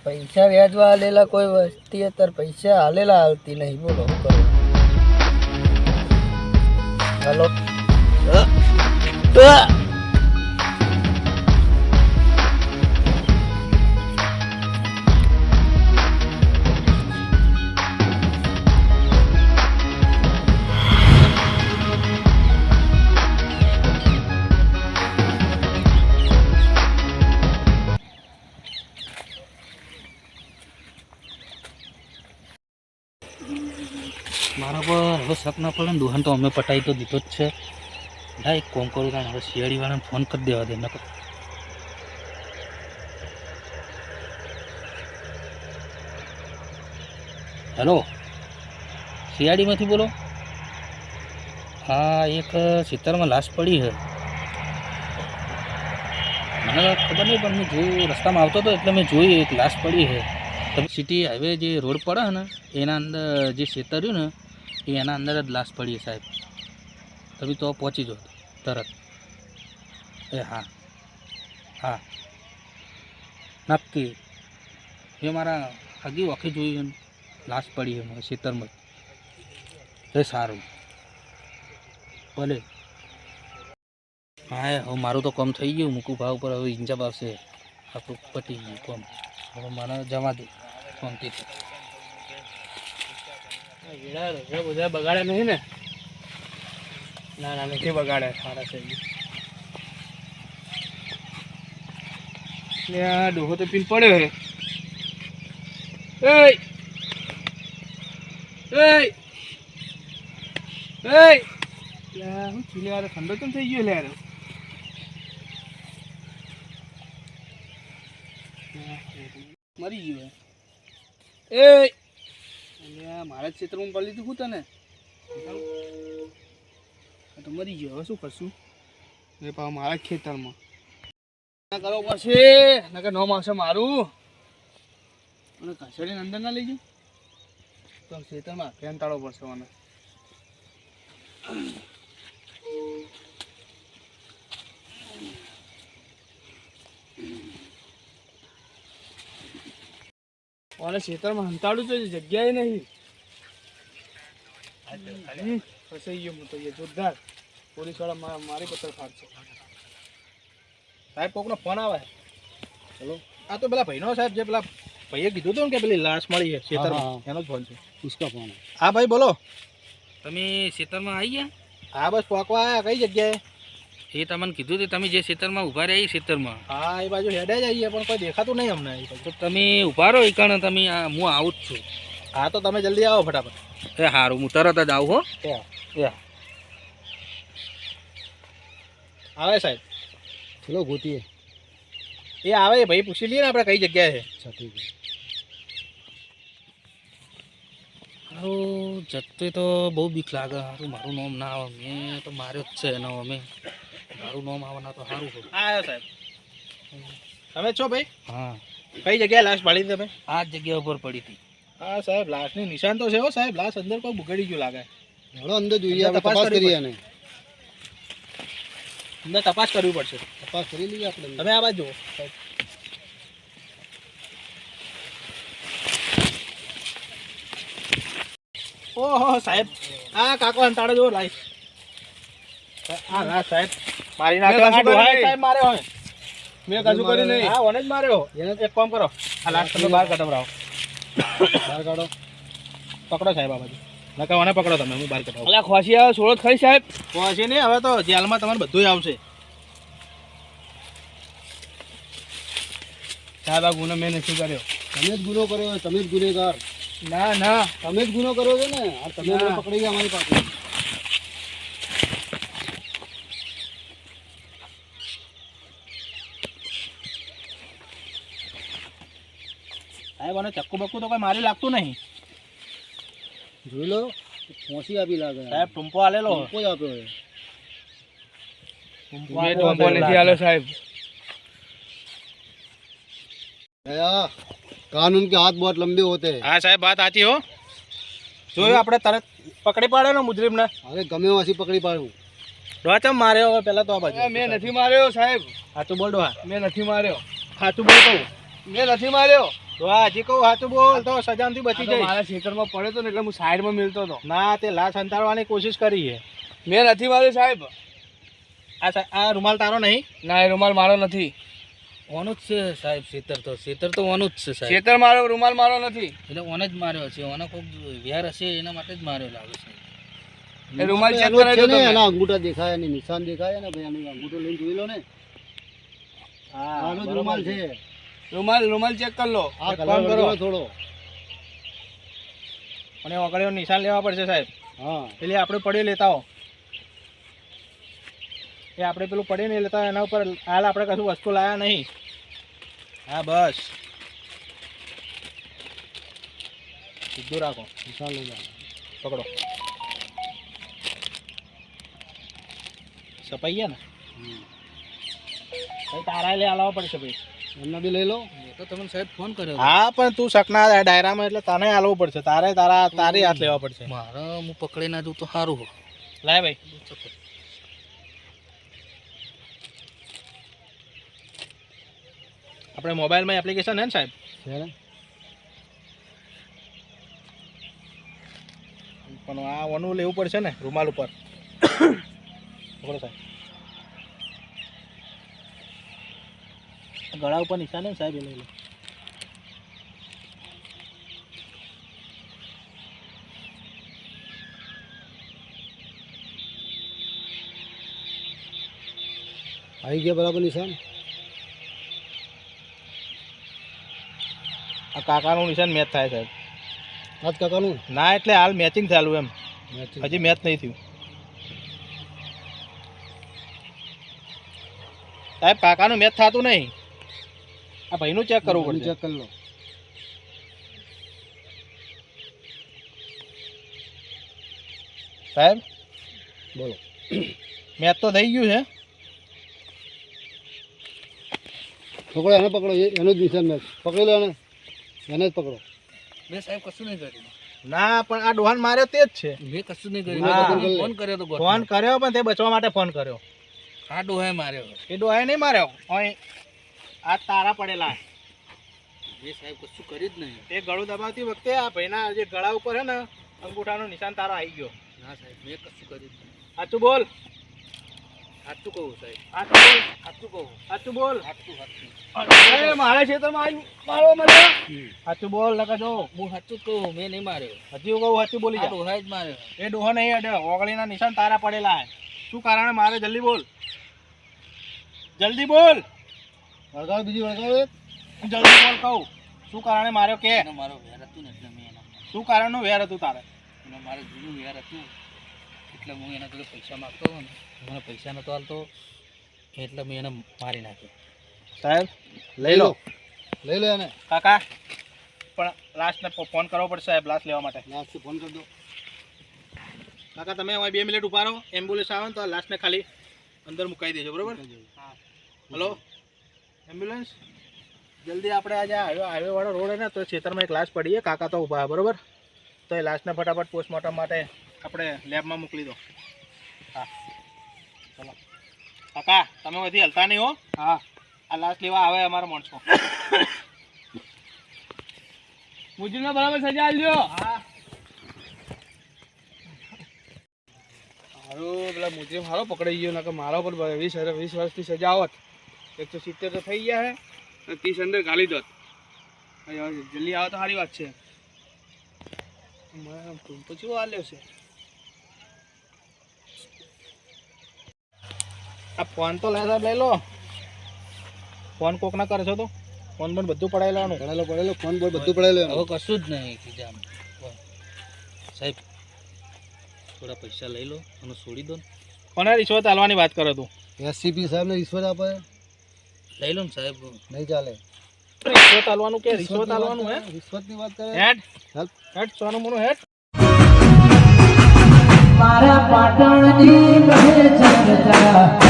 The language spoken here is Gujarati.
પૈસા વ્યાજવા આલેલા કોઈ વસ્તી અત્યારે પૈસા હાલેલા હાલતી નહીં. બોલો શું કરું? હાલો મારા પર હવે શક ના પડે ને. દુહાન તો અમે પટાઈ તો દીધો જ છે. ના એક કોમ કરું તાણ હવે શિયાળીવાળાને ફોન કરી દેવા દે. નકર હેલો, શિયાળીમાંથી બોલો? હા, એક સિત્તરમાં લાશ પડી છે. મને ખબર નહીં પણ મેં જોયું, રસ્તામાં આવતો હતો એટલે મેં જોઈ એક લાશ પડી છે. તમે સિટી હાઈવે જે રોડ પડે ને એના અંદર જે ખેતર રહ્યું ને એના અંદર જ લાશ પડી સાહેબ. તમે તો પહોંચી જાઓ તરત. એ હા હા નક્કી. એ મારા આગી વખી જોયું લાશ પડી એમાં ખેતરમાં. એ સારું ભલે. હા હવે મારું તો કમ થઈ ગયું. મૂકું ભાવ પર હવે ઇંજાબ આવશે. આપણું પટી ગયું કમ. હવે મને જવા દે શાંતિથી. બધા બગાડ્યા નહીં ને? ના ના નથી બગાડ્યા, સારા છે. આ ડોહો તો પીન પડ્યો હે. હું ચીલે યાર ઠંડો કેમ થઈ ગયો યાર? મરી ગયો મારા જ ક્ષેત્રમાં પડી લીધું હું તને તો મરી ગયો. હવે શું કરશું? એ પાછું મારા જ ખેતરમાં ના કરવો પડશે. નકર નોમ આવશે મારું. અને કચેરીને અંદર ના લઈ જાઉં તો ખેતરમાં ફેન તાળો પડશે મને. અને ખેતરમાં હંતાડું તો જગ્યાએ નહીં. ફસાઈ ગયો હું તો. એ જોરદાર પોલીસ વાળા મારી પત્તર ફાડશે. સાહેબ કોકનો ફોન આવે. ચલો આ તો પેલા ભાઈનો સાહેબ જે પેલા ભાઈએ કીધું હતું ને કે પેલી લાશ મળી છે ખેતરમાં, એનો જ ફોન છે. ઉસકા ફોન. હા ભાઈ બોલો. તમે ખેતરમાં આવી ગયા? હા બસ પોકવા આવ્યા. કઈ જગ્યાએ? એ તમને કીધું હતું તમે જે ખેતરમાં ઊભા રહ્યા એ ખેતરમાં. હા એ બાજુ હેડે જ આવીએ પણ કોઈ દેખાતું નહીં અમને. તો તમે ઊભા રહો એ કારણ તમે હું આવું જ છું. હા તો તમે જલ્દી આવો ફટાફટ. એ સારું હું તરત જ આવું હો. આવે સાહેબ. ચલો ગોતીએ. એ આવે ભાઈ પૂછી લઈએ ને આપણે કઈ જગ્યાએ છે. અચ્છા ઠીક છે. સારું જતે તો બહુ બીક લાગે. સારું મારું નામ ના આવે. મેં તો માર્યો જ છે એનો. અમે મારું નામ આવવાના તો સારું હોય. હા આવ્યો સાહેબ. તમે છો ભાઈ? હા. કઈ જગ્યાએ લાશ પાડી હતી તમે? આ જ જગ્યા ઉપર પડી હતી. હા સાહેબ લાશની નિશાન તો છે હો સાહેબ. લાશ અંદર કોઈ બગડી ગયું લાગે. હેડો અંદર જોઈએ, તપાસ કરીએ. ને અંદર તપાસ કરવી પડશે. તપાસ કરી લઈએ આપણે. તમે આ બાજુ સાહેબ. ઓહો સાહેબ આ કાકો અંતાડો જો લાઈશ. હા ના સાહેબ મારી નાખ્યો. સાહેબ માર્યો હોય. મેં કશું કર્યું નહીં. હા ઓને જ માર્યો. એને એક કામ કરો, આ લાશ તમે બહાર કઢાવરાવો. બહાર કાઢો. પકડો સાહેબ આ બાજુ. નકા ઓને પકડો તમે, હું બહાર કઢાવું. અલ્યા ખોસી આવે છોડો ખરી સાહેબ. ખોસી નહીં, હવે તો જેલમાં તમારે બધું આવશે સાહેબ. આ ગુનો મેં નથી કર્યો. તમે જ ગુનો કર્યો. તમે જ ગુનેગાર. ના ના તમે જ ગુનો કર્યો છે ને. આ તમે મને પકડી ગયા અમારી પાસે. સાહેબ અને ચક્કુ બક્કુ તો કઈ મારી લાગતું નહીં. જોઈ લો પહોંચી આપી લાગે. સાહેબ ટૂંપો આલેલો. ટૂંપો જ આપ્યો. ટૂંપો નથી આલ્યો સાહેબ. कानून के हाथ बहुत लंबे होते हैं. हाँ साहब बात आती हो. જોયું આપણે તરત પકડી પાડ્યો મુજરીમને. હવે ગમે વાસી પકડી પાડું. ડોચમ માર્યો. હવે પહેલા તો આ બાજુ. મેં નથી માર્યો સાહેબ. સાચું બોલ ડોહા. મેં નથી માર્યો. સાચું બોલ કહું. મેં નથી માર્યો. તો આ હજી કહું સાચું બોલ તો સજામથી બચી આ તો જઈશ. મારા ખેતરમાં પડ્યો હતો ને એટલે હું સાઈડમાં મિલતો હતો. ના તે લાશ અંતાડવાની કોશિશ કરી છે. મેં નથી માર્યો સાહેબ. આ રૂમાલ તારો નહીં? ના એ રૂમાલ મારો નથી. ઓનું જ છે સાહેબ શેતર તો ઓનું જ છે સાહેબ. ખેતર મારો રૂમાલ મારો નથી. એટલે ઓને જ માર્યો છે. ઓને કોઈક વેર હશે એના માટે જ માર્યો લાગે છે. એ રૂમાલ ચેક એનો જ કરાવી છે દો ને, તમે. એના અંગૂઠા દેખાય, એની નિશાન દેખાય ને ભાઈ, એનો અંગૂઠો લઈને જોઈ લો ને. હા આનો જ બરોબર રૂમાલ છે. છે. રૂમાલ ચેક કરી લો. આ એક કલર કામ કરો. વળગેલો થોડો. અને ઓગળીઓ નિશાન લેવા પડશે સાહેબ. હા એટલે આપણે પડી લેતા હો એ આપણે પેલું પડી નહીં લેતા એના ઉપર હાલ આપણે કશું વસ્તુ લાયા નહીં. હા બસ સીધું રાખો. નિશાન લઈ જાઓ. પકડો. સપાઈ ગયા ને ભાઈ તારા લે લાવવા પડશે ભાઈ. એમને બી લઈ લો. એ તો તમને સાહેબ ફોન કર્યો. હા પણ તું શકના ડાયરામાં એટલે તને હાલવું પડશે. તારી હાથ લેવા પડશે. મારે હું પકડી ના દઉં તો સારું હોય. લાય ભાઈ. આપણે મોબાઈલમાં એપ્લિકેશન હે ને સાહેબ? છે ને? પણ આ ઓનું લેવું પડશે ને રૂમાલ ઉપર. પકડો સાહેબ. ગળા ઉપર નિશાન હે ને સાહેબ? એ લઈ લો. આવી ગયા બરાબર નિશાન? આ કાકાનું નિશાન મેચ થાય સાહેબ. હાથ કાકાનું ના એટલે હાલ મેચિંગ ચાલુ એમ. matching. હજી મેચ નહીં થયું સાહેબ. કાકાનું મેચ થતું નહીં. આ ભાઈનું ચેક કરવું પડશે. ચેક કરી લો. સાહેબ બોલો. મેચ તો થઈ ગયું છે. પકડો એને, પકડો એનું જ નિશાન મેચ. પકડી લો એને જ પકડો. મેં સાહેબ કશું નહીં કર્યું. ના પણ આ ડોહાન માર્યો તે જ છે. મેં કશું નહીં કર્યું. હા. મેં ફોન કર્યો તો ફોન કર્યો પણ તે બચવા માટે ફોન કર્યો. આ ડોહે માર્યો. એ ડોહાએ નહીં માર્યો. ઓય આ તારા પડેલા. મેં સાહેબ કશું કર્યું જ નહીં. એ ગળું દબાવતી વખતે આ ભાઈના જે ગળા ઉપર છે ને અંગૂઠાનું નિશાન તારો આવી ગયો. ના સાહેબ મેં કશું કર્યું જ નહીં. સાચું બોલ. સાચું કહું સાહેબ. સાચું બોલ. સાચું કહું. સાચું બોલ. સાચું સાચું. મારા ખેતરમાં મારો મને. સાચું બોલ લગા જો. હું સાચું જ કહું. મેં નહીં માર્યો. હજી હું કહું સાચું બોલી આ જા. ડોહાએ જ માર્યો. એ ડોહો નહીં અડ્યો. ઓગળીના નિશાન તારા પડેલા છે. શું કારણે મારે? જલ્દી બોલ. જલ્દી બોલ. વળગાડો, બીજી વળગાડો એક. જલ્દી બોલ કહું. શું કારણે માર્યો કે? એનો મારો વેર હતું ને એટલે મેં એના માર્યો. શું કારણનું વેર હતું તારે? એનો મારે જૂનું વેર હતું એટલે હું એના જોડે પૈસા માગતો હતો ને, મને પૈસા નહોતો હાલતો એટલે મેં એને મારી નાખ્યો. સાહેબ લઈ લો. લઈ લો એને. કાકા પણ લાસ્ટને ફોન કરવો પડશે સાહેબ લાસ્ટ લેવા માટે. લાસ્ટથી ફોન કરી દો. કાકા તમે હવે 2 મિનિટ ઉભા રહો. એમ્બ્યુલન્સ આવે ને તો લાસ્ટને ખાલી અંદર મુકાઈ દેજો બરોબર? હલો એમ્બ્યુલન્સ જલ્દી આપણે આજે હાઈવે વાળો રોડ હે ને તો ખેતરમાં એક લાશ પડી છે. કાકા તો ઊભા બરોબર? તો એ લાશને ફટાફટ પોસ્ટમોર્ટમ માટે આપણે લેબમાં મોકલી દો. હા ચલો કાકા તમે બધી હલતા નહીં હો. હા આ લાશ લેવા આવે અમારા માણસો. મુજરીને બરાબર સજા આલજો. હા હારું પેલા મુજરીમ હારો પકડાઈ ગયો. નકર મારા પર 20 વર્ષથી સજા આવત. 170 તો થઈ ગયા હે અને 30 અંદર ગાલી દોત. જલ્દી આવે તો સારી વાત છે. પછી આલ્યો છે. આ ફોન તો સાહેબ લઈ લો. ફોન કોક ના કરશો તો ફોન પણ બધું પડાવી લેવાનું. પડેલો ફોન બોલ બધું પડેલું હવે એનું. કશું જ નહીં કીધા સાહેબ. થોડા પૈસા લઈ લો અને છોડી દો ને. કોને રિશ્વત આલવાની વાત કરો તું? એસસીપી સાહેબને રિશ્વત આપે લઈ લો ને સાહેબ. નહીં ચાલે. રિશ્વત આલવાનું કે રિશ્વત આલવાનું હે? રિશ્વતની વાત કરે. હેડ ચાલ. હેડ સોનું મોનું હેડ. મારા પાટણની કહે જગતા